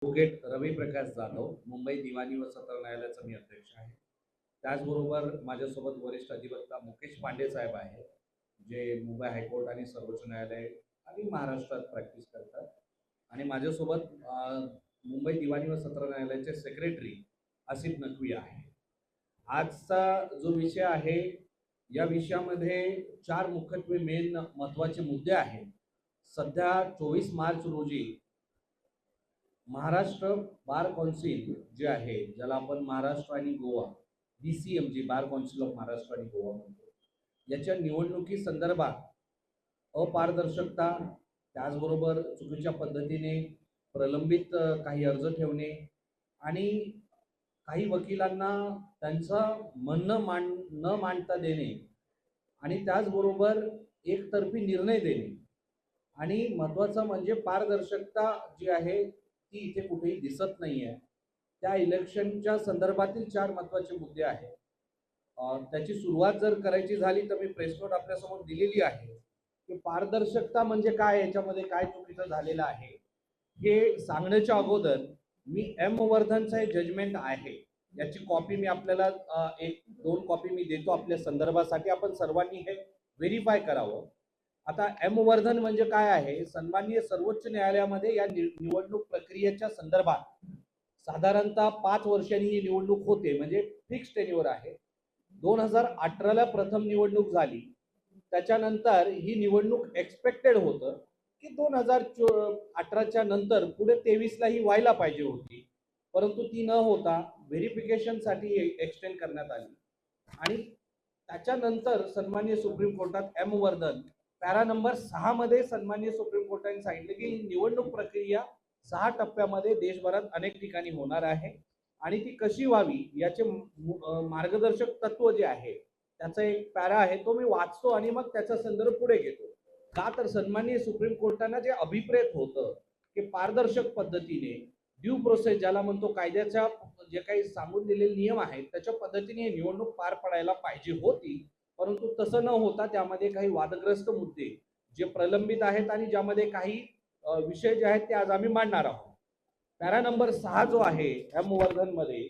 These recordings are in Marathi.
ॲडव्होकेट रवी प्रकाश जाधव, मुंबई दिवाणी व सत्र न्यायालयाचा मी अध्यक्ष आहे. त्याचबरोबर माझ्यासोबत वरिष्ठ अधिवक्ता मुकेश पांडे साहेब आहेत, जे मुंबई हायकोर्ट आणि सर्वोच्च न्यायालय आणि महाराष्ट्रात प्रॅक्टिस करतात. आणि माझ्यासोबत मुंबई दिवाणी व सत्र न्यायालयाचे सेक्रेटरी आसिफ नक्वी आहे. आजचा जो विषय आहे, या विषयामध्ये 4 मुख्यत्वे मेन महत्त्वाचे मुद्दे आहेत. सध्या 24 मार्च रोजी महाराष्ट्र बार कौन्सिल जे आहे, ज्याला आपण महाराष्ट्र आणि Goa BCMG bar council of Maharashtra आणि गोवा म्हणतो, याच्या निवडणुकी संदर्भात अपारदर्शकता, त्याचबरोबर चुकीच्या पद्धतीने प्रलंबित काही अर्ज ठेवणे आणि काही वकिलांना त्यांचं म्हणणं न मांडता देणे आणि त्याचबरोबर एकतर्फी निर्णय देणे आणि महत्त्वाचं म्हणजे पारदर्शकता जी आहे ती इथे कुठेही दिसत नाहीये. त्या इलेक्शनच्या संदर्भातील 4 महत्त्वाचे मुद्दे आहेत. त्याची सुरुवात जर करायची झाली तर मी प्रेस नोट आपल्यासमोर दिलेली आहे की पारदर्शकता म्हणजे काय, याच्यामध्ये काय चुकीचं झालेलं आहे हे सांगण्याच्या अगोदर मी एम वर्धनचं हे जजमेंट आहे, याची कॉपी मी आपल्याला 1-2 कॉपी मी देतो आपल्या संदर्भासाठी. आपण सर्वांनी हे व्हेरीफाय करावं. आता एम वर्धन म्हणजे काय आहे, सन्माननीय सर्वोच्च न्यायालयामध्ये या निवडणूक प्रक्रियेच्या संदर्भात साधारणतः 5 वर्षांनी ही निवडणूक होते, म्हणजे फिक्स टेन्युअर आहे. 2018ला प्रथम निवडणूक झाली, त्याच्यानंतर ही निवडणूक एक्सपेक्टेड होतं की 2018च्या नंतर पुढे 23ला ही व्हायला पाहिजे होती, परंतु ती न होता व्हेरिफिकेशनसाठी एक्सटेंड करण्यात आली. आणि त्याच्यानंतर सन्माननीय सुप्रीम कोर्टात एम वर्धन पॅरा नंबर 6 मध्ये सन्माननीय सुप्रीम कोर्टाने सांगितलं की निवडणूक प्रक्रिया 6 टप्प्यामध्ये देशभरात अनेक ठिकाणी होणार आहे आणि ती कशी व्हावी याचे मार्गदर्शक तत्व जे आहे त्याचा एक पॅरा आहे, तो मी वाचतो आणि मग त्याचा संदर्भ पुढे घेतो. का तर सन्माननीय सुप्रीम कोर्टाने जे अभिप्रेत होतं की पारदर्शक पद्धतीने ड्यू प्रोसेस ज्याला म्हणतो, कायद्याच्या जे काही सांगून दिलेले नियम आहेत त्याच्या पद्धतीने ही निवडणूक पार पडायला पाहिजे होती, परंतु तसं न होता त्यामध्ये काही वादग्रस्त मुद्दे जे प्रलंबित आहेत आणि ज्यामध्ये काही विषय जे आहेत ते आज आम्ही मांडणार आहोत. पॅरा नंबर 6 जो आहे एम वर्धन मध्ये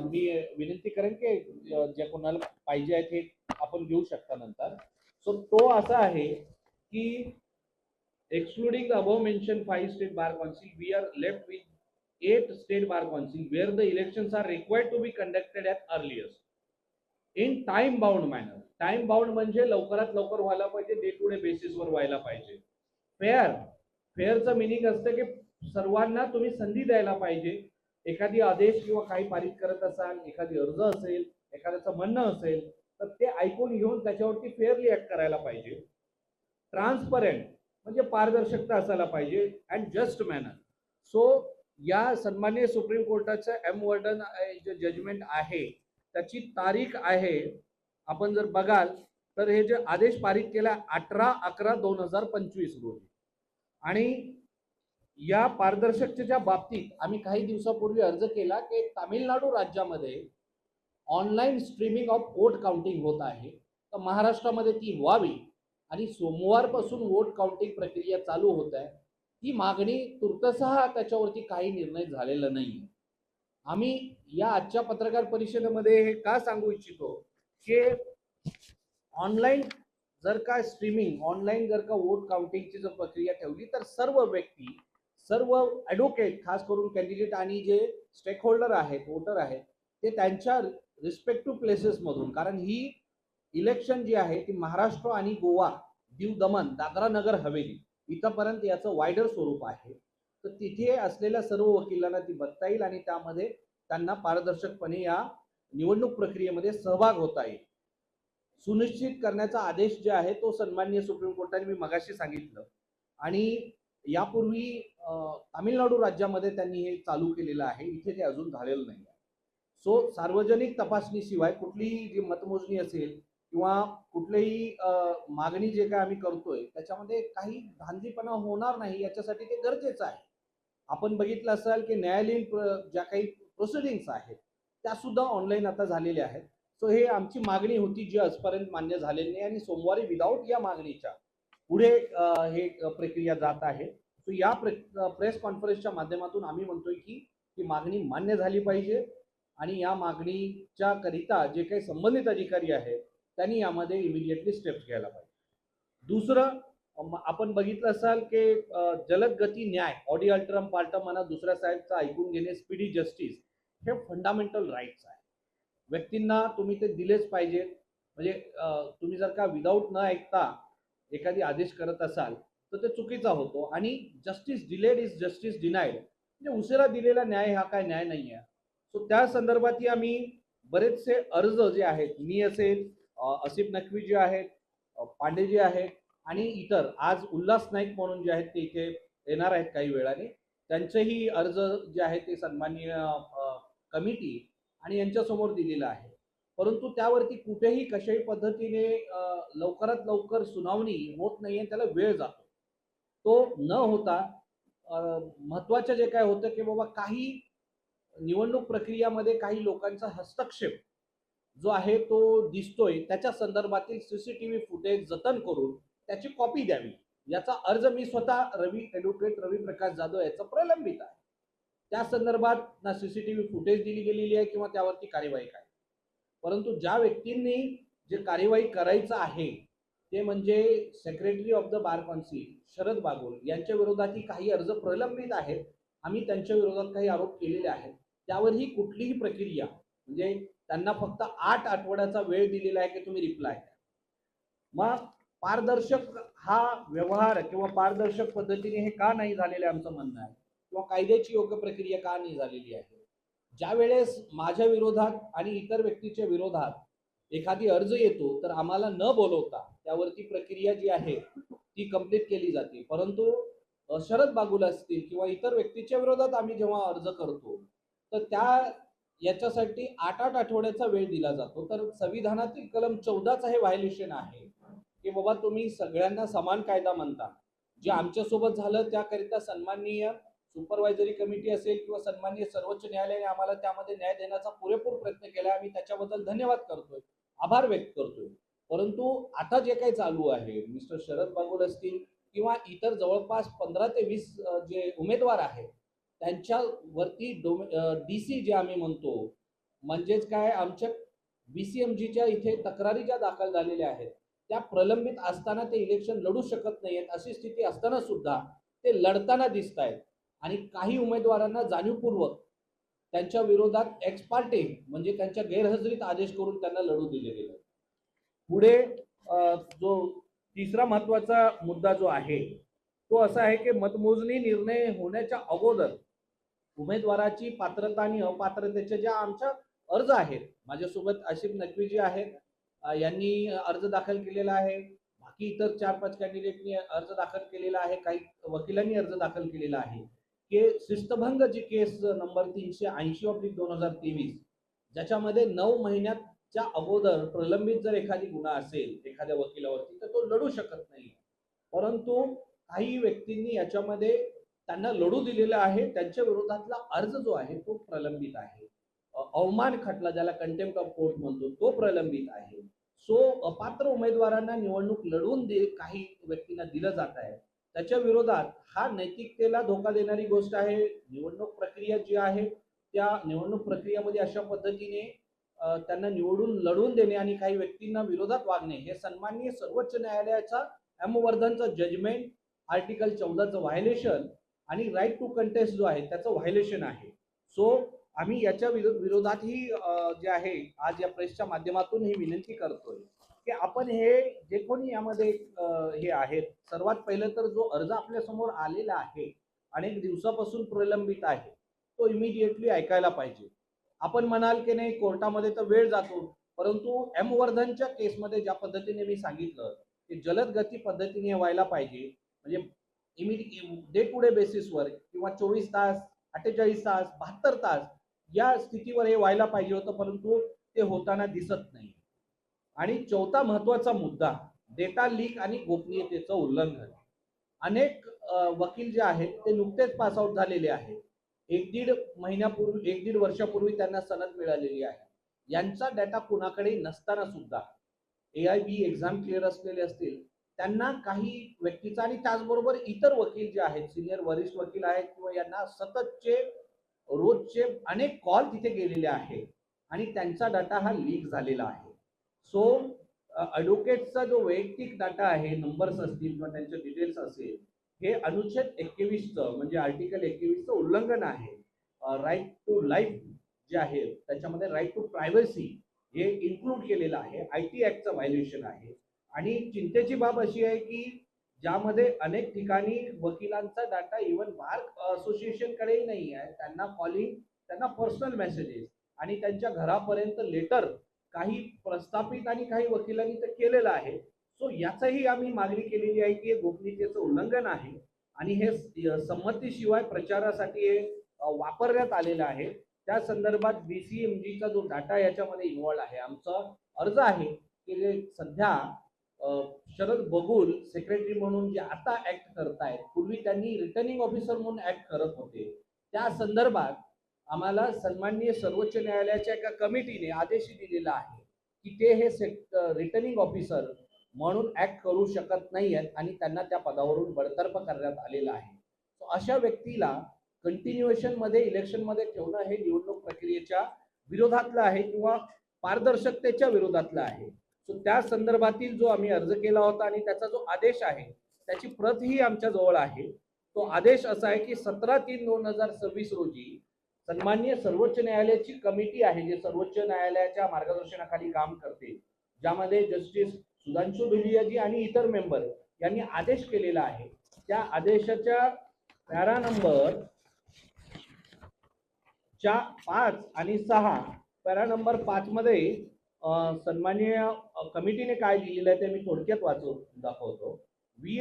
मी विनंती करेन की जे कोणाला पाहिजे आहे ते आपण घेऊ शकता नंतर. सो तो असा आहे की excluding the above mentioned 5 state bar council, we are left with 8 state bar council where the elections are required to be conducted at earliest in time bound manner. Time bound म्हणजे लवकरात लवकर व्हायला पाहिजे, डे टू डे बेसिसवर व्हायला पाहिजे. फेअरचं मिनिंग असतं की सर्वांना तुम्ही संधी द्यायला पाहिजे. एखादी आदेश किंवा काही पारित करत असाल, एखादी अर्ज असेल, एखाद्याचं म्हणणं असेल तर ते ऐकून घेऊन त्याच्यावरती फेअरली ऍक्ट करायला पाहिजे. ट्रान्सपरंट म्हणजे पारदर्शकता असायला पाहिजे अँड जस्ट मॅनर. सो या सन्माननीय सुप्रीम कोर्टाचं एम वर्धन जे जजमेंट आहे त्याची तारीख आहे, आपण जर बघाल तर हे जे आदेश पारित केला 18/11/2025 रोजी. आणि या पारदर्शकतेच्या बाबतीत आम्ही काही दिवसापूर्वी अर्ज केला की तामिळनाडू राज्यामध्ये online streaming of vote counting होत आहे, तर महाराष्ट्रामध्ये ती व्हावी आणि सोमवारपासून वोट काउंटिंग प्रक्रिया चालू होत आहे. ती मागणी तुर्तसह त्याच्यावरती काही निर्णय झालेला नाही. आम्ही या आजच्या पत्रकार परिषदेमध्ये हे का सांगू इच्छितो की ऑनलाईन जर का स्ट्रीमिंग, ऑनलाईन जर का वोट काउंटिंगची जर प्रक्रिया ठेवली तर सर्व व्यक्ती, सर्व ॲडव्होकेट, खास करून कॅन्डिडेट आणि जे स्टेक होल्डर आहेत, वोटर आहेत, ते त्यांच्या रिस्पेक्टिव्ह प्लेसेसमधून, कारण ही इलेक्शन जी आहे ती महाराष्ट्र आणि गोवा, दीव दमण, दादरा नगर हवेली इथंपर्यंत याचं वायडर स्वरूप आहे. तर तिथे असलेल्या सर्व वकिलांना ती बघता येईल आणि त्यामध्ये त्यांना पारदर्शकपणे या निवडणूक प्रक्रियेमध्ये सहभाग होता येईल. सुनिश्चित करण्याचा आदेश जे आहे तो सन्माननीय सुप्रीम कोर्टाने मी मगाशी सांगितलं आणि यापूर्वी तामिळनाडू राज्यामध्ये त्यांनी हे चालू केलेलं आहे, इथे ते अजून झालेलं नाही. सो सार्वजनिक तपासणीशिवाय कुठलीही जी मतमोजणी असेल किंवा कुठलीही मागणी जे काय आम्ही करतोय त्याच्यामध्ये काही धांदलीपणा होणार नाही, याच्यासाठी ते गरजेचं आहे. आपण बघितलं असाल की न्यायालयीन ज्या काही प्रोसिडिंग्स आहेत त्या सुद्धा ऑनलाईन आता झालेल्या आहेत. सो हे आमची मागणी होती जी आजपर्यंत मान्य झालेली नाही आणि सोमवारी विदाऊट या मागणीच्या पुढे हे प्रक्रिया जात आहे. सो या प्रेस कॉन्फरन्सच्या माध्यमातून आम्ही म्हणतोय की ही मागणी मान्य झाली पाहिजे आणि या मागणीच्या करिता जे काही संबंधित अधिकारी आहेत त्यांनी यामध्ये इमिडिएटली स्टेप्स घ्यायला पाहिजे. दुसरं, आपण बघितलं असाल की जलद गती न्याय, ऑडी अल्टरम पार्टम म्हणा, दुसऱ्या साईडचं ऐकून घेणे, स्पीडी जस्टिस हे फंडामेंटल राईट्स आहे. व्यक्तींना तुम्ही ते दिलेच पाहिजे. म्हणजे तुम्ही जर का विदाऊट न ऐकता एखादी आदेश करत असाल तर ते चुकीचा होतो आणि justice delayed is justice denied, म्हणजे उशिरा दिलेला न्याय हा काय न्याय नाही आहे. सो त्या संदर्भातही आम्ही बरेचसे अर्ज जे आहेत, मी असेल, असिफ नक्वी जे आहेत, पांडे जे आहेत आणि इतर आज उल्हास नाईक म्हणून जे आहेत ते इथे येणार आहेत काही वेळाने, त्यांचेही अर्ज जे आहेत ते सन्माननीय कमिटी आणि यांच्यासमोर दिलेला आहे. परंतु त्यावरती कुठेही कशाही पद्धतीने लवकरात लवकर सुनावणी होत नाहीये, त्याला वेळ जातो. तो न होता महत्वाचं जे काय होतं की बाबा काही निवडणूक प्रक्रियामध्ये काही लोकांचा हस्तक्षेप जो आहे तो दिसतोय, त्याच्या संदर्भातील सीसीटीव्ही फुटेज जतन करून त्याची कॉपी द्यावी, याचा अर्ज मी स्वतः ॲडव्होकेट रवी प्रकाश जाधव याचा प्रलंबित आहे. त्या संदर्भात ना सीसीटीव्ही फुटेज दिली गेलेली आहे किंवा त्यावरती कार्यवाही काय. परंतु ज्या व्यक्तींनी जे कार्यवाही करायचं आहे ते म्हणजे secretary of the bar council Sharad Bagul यांच्या विरोधातही काही अर्ज प्रलंबित आहेत. आम्ही त्यांच्या विरोधात काही आरोप केलेले आहेत. त्यावरही कुठलीही प्रक्रिया, म्हणजे त्यांना फक्त 8 आठवड्याचा वेळ दिलेला आहे की तुम्ही रिप्लाय द्या. मग पारदर्शक हा व्यवहार किंवा पारदर्शक पद्धतीने हे का नाही झालेलं आमचं म्हणणं आहे, किंवा कायद्याची योग्य प्रक्रिया का नाही झालेली आहे. ज्या वेळेस माझ्या विरोधात आणि इतर व्यक्तीच्या विरोधात एखादी अर्ज येतो तर आम्हाला न बोलवता त्यावरती प्रक्रिया जी आहे ती कंप्लीट केली जाते. परंतु शरद बागुल असतील किंवा इतर व्यक्तीच्या विरोधात आम्ही जेव्हा अर्ज करतो तर त्या याच्यासाठी 8-8 आठवड्याचा वेळ दिला जातो. तर संविधानातील कलम 14चा हे व्हायलेशन आहे की बाबा तुम्ही सगळ्यांना समान कायदा म्हणता. जे आमच्यासोबत झालं त्याकरिता सन्माननीय सुपरवायझरी कमिटी असेल किंवा सन्माननीय सर्वोच्च न्यायालयाने आम्हाला त्यामध्ये न्याय देण्याचा पुरेपूर प्रयत्न केला. आम्ही त्याच्याबद्दल धन्यवाद करतोय, आभार व्यक्त करतोय. परंतु आता जे काही चालू आहे, मिस्टर शरद बागुल असतील किंवा इतर जवळपास 15 ते 20 जे उमेदवार आहेत त्यांच्यावरती डीसी जे आम्ही म्हणतो, म्हणजेच काय, आमच्या बीसीएमजीच्या इथे तक्रारी ज्या दाखल झालेल्या आहेत त्या प्रलंबित असताना ते इलेक्शन लढू शकत नाहीयेत. अशी स्थिती असताना सुद्धा ते लढताना दिसत आहेत आणि काही उमेदवारांना जाणीवपूर्वक त्यांच्या विरोधात एक्स पार्टे म्हणजे त्यांच्या गैरहजेरीत आदेश करून त्यांना लढू दिले गेले. पुढे जो तिसरा महत्वाचा मुद्दा जो आहे तो असा आहे की मतमोजणी निर्णय होण्याच्या अगोदर उमेदवाराची पात्रता आणि अपात्रतेच्या ज्या आमच्या अर्ज आहेत, माझ्यासोबत आसिफ नक्वी जी आहेत यांनी अर्ज दाखल केलेला आहे, बाकी इतर 4-5 कॅन्डिडेटनी अर्ज दाखल केलेला आहे, काही वकिलांनी अर्ज दाखल केलेला आहे की शिस्तभंग जी केस नंबर 380/2023 ज्याच्यामध्ये 9 महिन्याच्या अगोदर प्रलंबित जर एखादी गुन्हा असेल एखाद्या वकिलावरती तर तो लढू शकत नाही. परंतु काही व्यक्तींनी याच्यामध्ये त्यांना लढू दिलेला आहे, त्यांच्या विरोधातला अर्ज जो आहे तो प्रलंबित आहे. अवमान खटला ज्याला कंटेम्प्ट ऑफ कोर्ट म्हणतो तो प्रलंबित आहे. सो अपात्र उमेदवारांना निवडणूक लढवून काही व्यक्तींना दिलं जात आहे, त्याच्या विरोधात हा नैतिकतेला धोका देणारी गोष्ट आहे. निवडणूक प्रक्रिया जी आहे त्या निवडणूक प्रक्रियेमध्ये अशा पद्धतीने त्यांना निवडून लढवून देणे आणि काही व्यक्तींना विरोधात वागणे हे सन्माननीय सर्वोच्च न्यायालयाचा एमवर्धनचं जजमेंट, आर्टिकल 14चं व्हायलेशन आणि राईट टू कंटेस्ट जो आहे त्याचं व्हायलेशन आहे. सो आम्ही याच्या विरोधातही जे आहे आज या प्रेसच्या माध्यमातून ही विनंती करतोय की आपण हे जे कोणी यामध्ये हे आहेत, सर्वात पहिलं तर जो अर्ज आपल्या समोर आलेला आहे अनेक दिवसापासून प्रलंबित आहे तो इमिडिएटली ऐकायला पाहिजे. आपण म्हणाल की नाही कोर्टामध्ये तर वेळ जातो, परंतु एमवर्धनच्या केसमध्ये ज्या पद्धतीने मी सांगितलं की जलद गती पद्धतीने व्हायला पाहिजे, म्हणजे डे टू डे बेसिसवर किंवा 24 तास, 48 तास, 72 तास या स्थितीवर हे व्हायला पाहिजे होतं, परंतु ते होताना दिसत नाही. आणि चौथा महत्वाचा मुद्दा, डेटा लीक आणि गोपनीयतेचं उल्लंघन. अनेक वकील जे आहेत ते नुकतेच पास आउट झालेले आहेत. 1-1.5 वर्षापूर्वी त्यांना सनद मिळालेली आहे. यांचा डेटा कुणाकडे नसताना सुद्धा AIB एक्झाम क्लिअर असलेले असतील त्यांना काही व्यक्तीचा आणि त्याचबरोबर इतर वकील जे आहेत, सिनियर वरिष्ठ वकील आहेत किंवा यांना सततचे रोजचे अनेक कॉल तिथे गेलेले आहेत आणि त्यांचा डाटा हा लीक झालेला आहे. सो ॲडव्होकेटचा जो वैयक्तिक डाटा आहे, नंबर्स असतील किंवा त्यांचे डिटेल्स असेल, हे अनुच्छेद 21चं म्हणजे आर्टिकल 21चं उल्लंघन आहे. राईट टू लाईफ जे आहे त्याच्यामध्ये राईट टू प्रायव्हसी हे इन्क्लूड केलेलं आहे. IT ॲक्टचं व्हायोलेशन आहे. आणि चिंतेची बाब अशी आहे की ज्यामध्ये अनेक ठिकाणी वकिलांचा डाटा इव्हन बार असोसिएशनकडेही नाही आहे. त्यांना कॉलिंग, त्यांना पर्सनल मेसेजेस आणि त्यांच्या घरापर्यंत लेटर काही प्रस्थापित आणि काही वकिलांनी तर केलेलं आहे. सो याचाही आम्ही मागणी केलेली आहे की हे गोपनीयतेचं उल्लंघन आहे आणि हे संमतीशिवाय प्रचारासाठी हे वापरण्यात आलेलं आहे. त्या संदर्भात BCMGचा जो डाटा याच्यामध्ये इन्व्हॉल्व आहे, आमचा अर्ज आहे की जे सध्या शरद बगुल सेक्रेटरी म्हणून जे आता ऍक्ट करतायत, पूर्वी त्यांनी रिटर्निंग ऑफिसर म्हणून ऍक्ट करत होते, त्या संदर्भात आम्हाला सन्माननीय सर्वोच्च न्यायालयाच्या एका कमिटीने आदेश दिलेला आहे की ते हे रिटर्निंग ऑफिसर म्हणून ऍक्ट करू शकत नाही आहेत आणि त्यांना त्या पदावरून बडतर्फ करण्यात आलेलं आहे. अशा व्यक्तीला कंटिन्युएशन मध्ये इलेक्शन मध्ये ठेवणं हे निवडणूक प्रक्रियेच्या विरोधातलं आहे किंवा पारदर्शकतेच्या विरोधातलं आहे. सो त्या संदर्भातील जो आम्ही अर्ज केला होता आणि त्याचा जो आदेश आहे त्याची प्रत ही आमच्या जवळ आहे. तो आदेश असा आहे की 17/3/2026 रोजी सन्माननीय सर्वोच्च न्यायालयाची कमिटी आहे, जे सर्वोच्च न्यायालयाच्या मार्गदर्शनाखाली काम करते, ज्यामध्ये जस्टिस सुधांशु धुलियाजी आणि इतर मेंबर यांनी आदेश केलेला आहे. त्या आदेशाच्या पॅरा नंबर 5 आणि 6, पॅरा नंबर 5 मध्ये सन्माननीय कमिटीने काय लिहिलेलं आहे ते मी थोडक्यात वाचून दाखवतो. We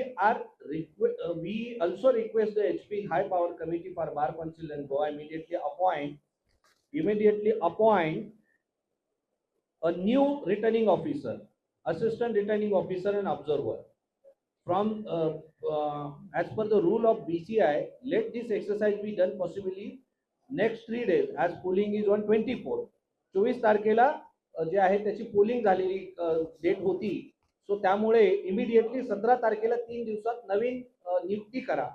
also request the HP High Power Committee for Bar Council and Goa immediately appoint a new returning officer, assistant returning officer and observer from as per the rule of BCI. Let this exercise be done possibly next 3 days as polling is on 24. 24 तारखेला जे आहे त्याची पोलिंग झालेली डेट होती. सो त्यामुळे इमिडिएटली 17 तारखेला 3 दिवसात नवीन नियुक्ती करा.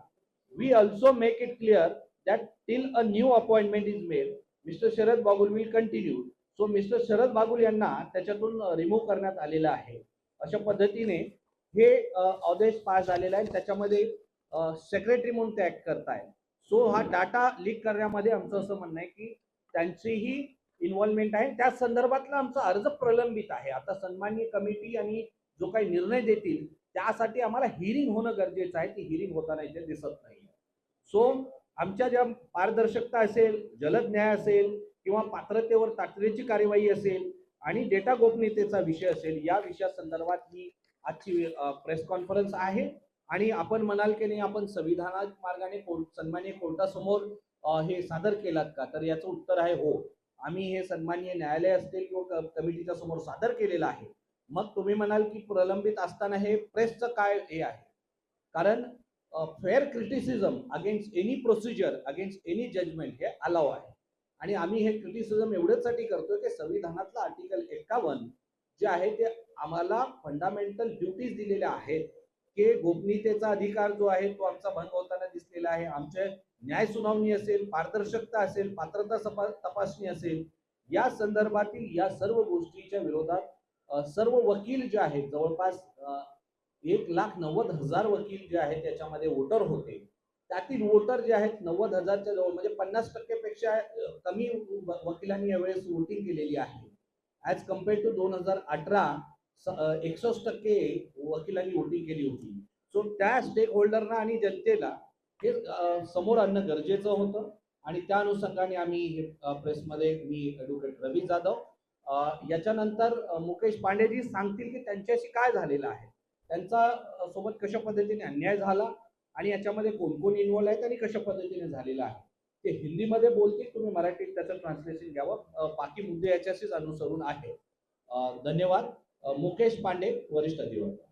We also make it clear that till a new appointment is made mister Sharad Bagul will continue. So mister Sharad Bagul यांना त्याच्यातून रिमूव्ह करण्यात आलेलं आहे. अशा पद्धतीने हे आदेश पास झालेला आहे. त्याच्यामध्ये सेक्रेटरी म्हणून ते ऍक्ट करताय. सो हा डाटा लीक करण्यामध्ये आमचं असं म्हणणं आहे की त्यांचीही इन्व्हॉल्वमेंट आहे. त्या संदर्भातला आमचा अर्ज प्रलंबित आहे. आता सन्माननीय कमिटी आणि जो काही निर्णय देतील त्यासाठी आम्हाला हिअरिंग होणं गरजेचं आहे. ती हिअरिंग होताना इथे दिसत नाही. सो आमच्या ज्या पारदर्शकता असेल, जलद न्याय असेल किंवा पात्रतेवर तातडीची कार्यवाही असेल आणि डेटा गोपनीयतेचा विषय असेल, या विषयासंदर्भात ही आजची प्रेस कॉन्फरन्स आहे. आणि आपण म्हणाल की नाही आपण संविधानिक मार्गाने सन्माननीय कोर्टासमोर हे सादर केलात का, तर याचं उत्तर आहे हो. आम्ही हे सन्माननीय न्यायालय असतील किंवा कमिटीच्या समोर सादर केलेलं आहे. मग तुम्ही म्हणाल की प्रलंबित असताना हे प्रेसचं काय हे आहे, कारण fair criticism against any procedure, against any judgement हे अलाव आहे. आणि आम्ही हे क्रिटिसिझम एवढ्यासाठी करतोय की संविधानातलं आर्टिकल 51 जे आहे ते आम्हाला फंडामेंटल ड्युटीज दिलेल्या आहेत की गोपनीयतेचा अधिकार जो आहे तो आमचा भंग होताना दिसलेला आहे. आमचे न्याय सुनावणी असेल, पारदर्शकता असेल, पात्रता तपासणी असेल, या संदर्भातील या सर्व गोष्टीच्या विरोधात सर्व वकील जे आहेत, जवळपास 1,90,000 वकील जे आहेत त्याच्यामध्ये वोटर होते. त्यातील वोटर जे आहेत 90,000च्या जवळ, म्हणजे 50% पेक्षा कमी वकिलांनी यावेळेस वोटिंग केलेली आहे. ॲज कम्पेअर्ड टू 2018 61% वकिलांनी वोटिंग केली होती. सो त्या स्टेक होल्डरना आणि जनतेला हे समोर आणणं गरजेचं होतं आणि त्या अनुषंगाने आम्ही हे प्रेसमध्ये मी ॲडव्होकेट रवी जाधव, याच्यानंतर मुकेश पांडेजी सांगतील की त्यांच्याशी काय झालेलं आहे, त्यांचा सोबत कशा पद्धतीने अन्याय झाला आणि याच्यामध्ये कोण कोण इन्व्हॉल्व आहेत आणि कशा पद्धतीने झालेलं आहे ते हिंदीमध्ये बोलतील. तुम्ही मराठीत त्याचं ट्रान्सलेशन घ्यावं. बाकी मुद्दे याच्याशीच अनुसरून आहे. धन्यवाद. मुकेश पांडे, वरिष्ठ अधिवक्ता.